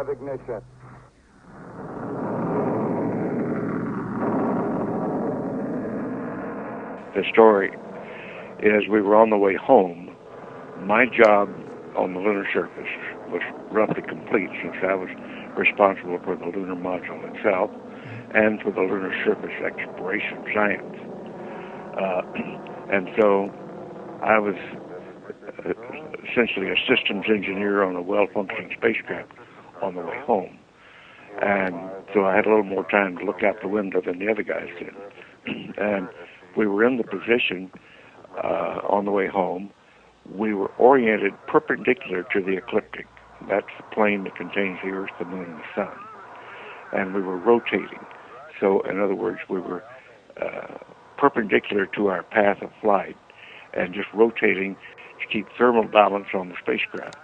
have ignition. The story is we were on the way home. My job on the lunar surface was roughly complete since I was responsible for the lunar module itself and for the lunar surface exploration science. And so I was essentially a systems engineer on a well-functioning spacecraft on the way home. And so I had a little more time to look out the window than the other guys did. And we were in the position on the way home. We were oriented perpendicular to the ecliptic. That's the plane that contains the Earth, the Moon, and the Sun. And we were rotating. So, in other words, we were perpendicular to our path of flight and just rotating to keep thermal balance on the spacecraft.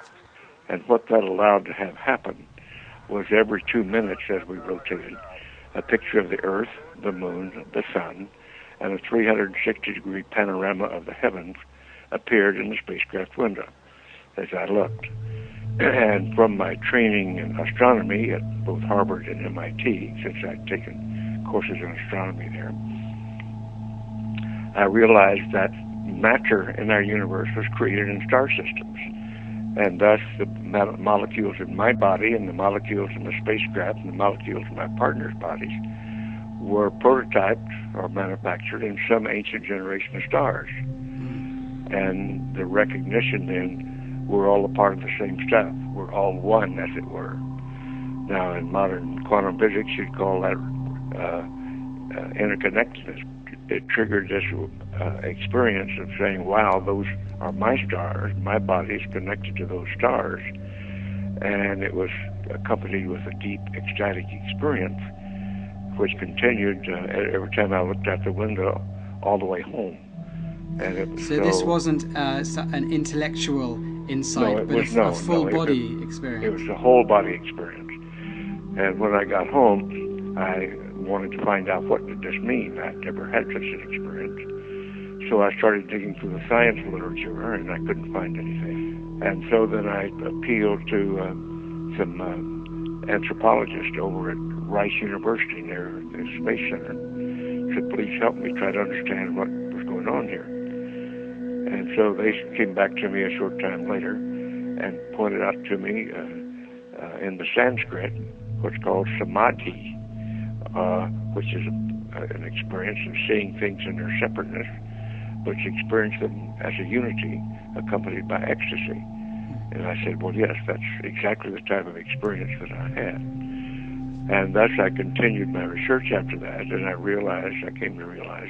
And what that allowed to have happen was every 2 minutes as we rotated, a picture of the Earth, the Moon, the Sun, and a 360-degree panorama of the heavens appeared in the spacecraft window as I looked. And from my training in astronomy at both Harvard and MIT, since I'd taken courses in astronomy there, I realized that matter in our universe was created in star systems. And thus the molecules in my body and the molecules in the spacecraft and the molecules in my partner's bodies were prototyped or manufactured in some ancient generation of stars. And the recognition then, we're all a part of the same stuff. We're all one, as it were. Now, in modern quantum physics, you'd call that interconnectedness. It triggered this experience of saying, wow, those are my stars, my body is connected to those stars. And it was accompanied with a deep ecstatic experience, which continued every time I looked out the window all the way home. And so this wasn't an intellectual insight, but a full-body experience. It was a whole-body experience. And when I got home, I wanted to find out what did this mean. I'd never had such an experience. So I started digging through the science literature, and I couldn't find anything. And so then I appealed to some anthropologists over at Rice University near the Space Center. Said, please help me try to understand what was going on here. And so they came back to me a short time later and pointed out to me in the Sanskrit what's called samadhi, which is an experience of seeing things in their separateness, but you experience them as a unity accompanied by ecstasy. And I said, well, yes, that's exactly the type of experience that I had. And thus I continued my research after that, and I came to realize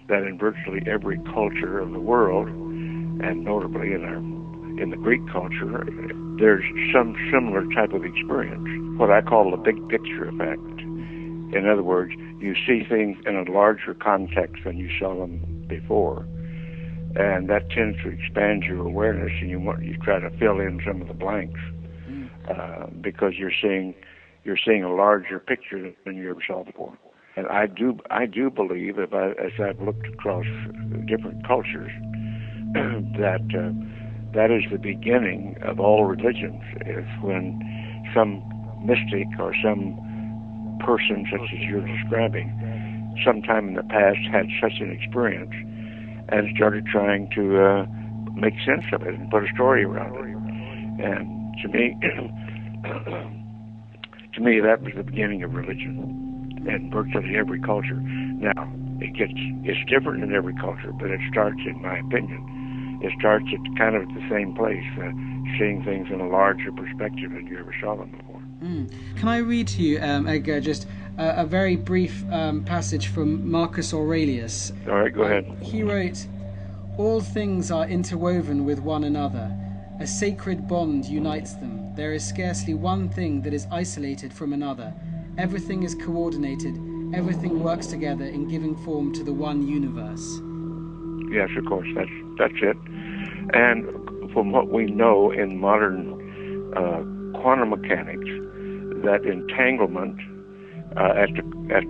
that in virtually every culture of the world, and notably in the Greek culture, there's some similar type of experience, what I call the big picture effect. In other words, you see things in a larger context than you saw them before, and that tends to expand your awareness, and you try to fill in some of the blanks because you're seeing a larger picture than you ever saw before. And I do believe, as I've looked across different cultures, that is the beginning of all religions. Is when some mystic or some person, such as you're describing, sometime in the past had such an experience and started trying to make sense of it and put a story around it. And to me, that was the beginning of religion in virtually every culture. Now, it's different in every culture, but it starts, in my opinion, it starts at kind of at the same place, seeing things in a larger perspective than you ever saw them before. Can I read to you, Edgar, just a very brief passage from Marcus Aurelius? All right, go ahead. He wrote, "All things are interwoven with one another. A sacred bond unites them. There is scarcely one thing that is isolated from another. Everything is coordinated. Everything works together in giving form to the one universe." Yes, of course, that's it. And from what we know in modern quantum mechanics, that entanglement at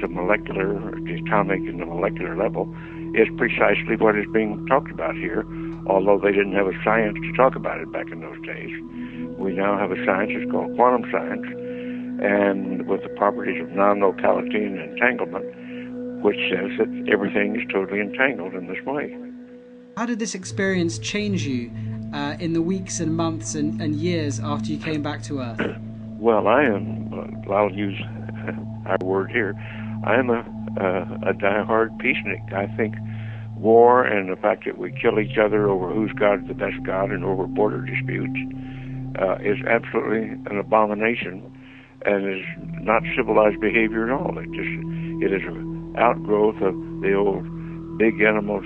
the molecular, the atomic, and the molecular level is precisely what is being talked about here, although they didn't have a science to talk about it back in those days. We now have a science, it's called quantum science, and with the properties of non-locality and entanglement, which says that everything is totally entangled in this way. How did this experience change you in the weeks and months and years after you came back to Earth? Well, I'll use our word here, I am a die-hard peacenik. I think war and the fact that we kill each other over whose God is the best God and over border disputes is absolutely an abomination and is not civilized behavior at all. It is an outgrowth of the old big animals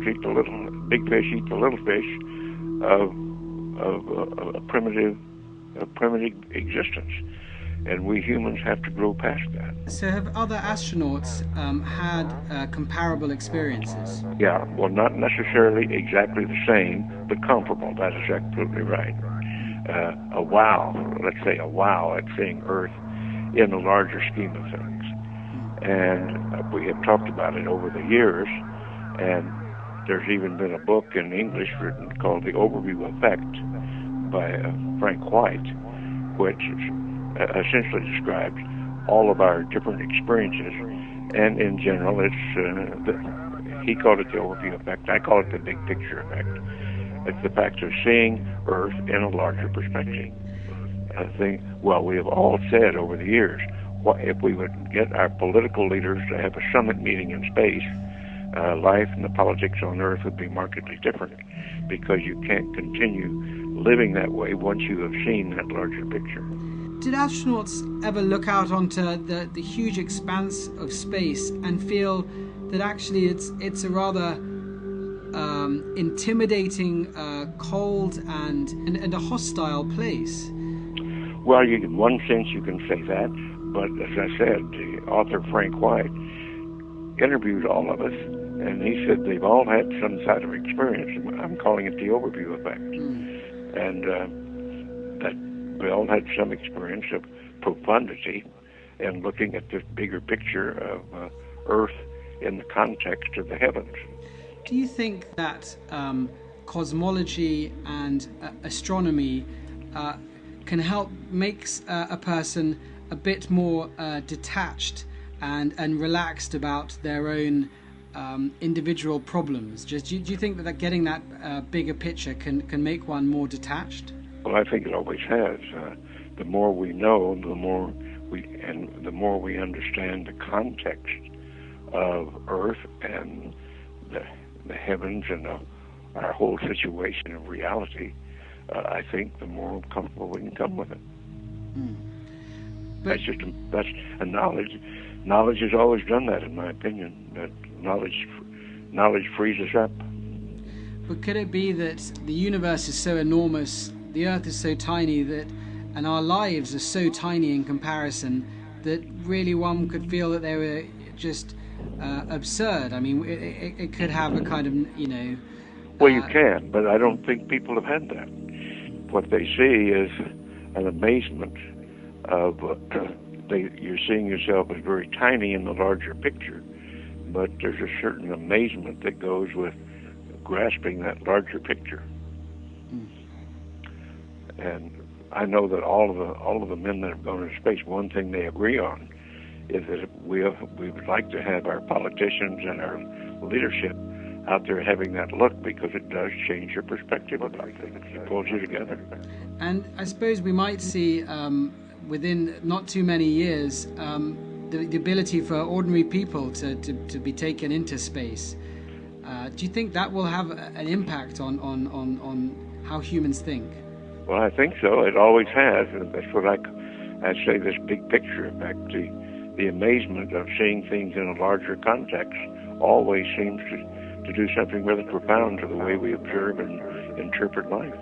eat the little, big fish eat the little fish of a primitive existence. And we humans have to grow past that. So have other astronauts had comparable experiences? Yeah, well, not necessarily exactly the same, but comparable. That is absolutely right. A wow, let's say a wow at seeing Earth in the larger scheme of things. And we have talked about it over the years, and there's even been a book in English written called The Overview Effect by Frank White, which essentially describes all of our different experiences, and in general, he called it the overview effect. I call it the big picture effect. It's the fact of seeing Earth in a larger perspective. We have all said over the years, if we would get our political leaders to have a summit meeting in space, life and the politics on Earth would be markedly different, because you can't continue living that way once you have seen that larger picture. Did astronauts ever look out onto the huge expanse of space and feel that actually it's a rather intimidating, cold and a hostile place? Well, in one sense you can say that, but as I said, the author Frank White interviewed all of us, and he said they've all had some sort of experience. I'm calling it the overview effect. And that we all had some experience of profundity and looking at this bigger picture of Earth in the context of the heavens. Do you think that cosmology and astronomy can help make a person a bit more detached and relaxed about their own individual problems? Do you think that getting that bigger picture can make one more detached? Well, I think it always has. The more we know, the more we understand the context of Earth and the heavens and our whole situation of reality, I think the more comfortable we can come with it. That's a knowledge. Knowledge has always done that, in my opinion. That knowledge frees us up. But could it be that the universe is so enormous, the Earth is so tiny, and our lives are so tiny in comparison, that really one could feel that they were just absurd? I mean, it could have a kind of, Well, you can, but I don't think people have had that. What they see is an amazement of you're seeing yourself as very tiny in the larger picture, but there's a certain amazement that goes with grasping that larger picture. And I know that all of the men that have gone into space, one thing they agree on is that we would like to have our politicians and our leadership out there having that look, because it does change your perspective about things. It pulls you together. And I suppose we might see within not too many years the ability for ordinary people to be taken into space. Do you think that will have an impact on how humans think? Well, I think so. It always has. That's what I say, this big picture effect. The amazement of seeing things in a larger context always seems to do something rather profound to the way we observe and interpret life.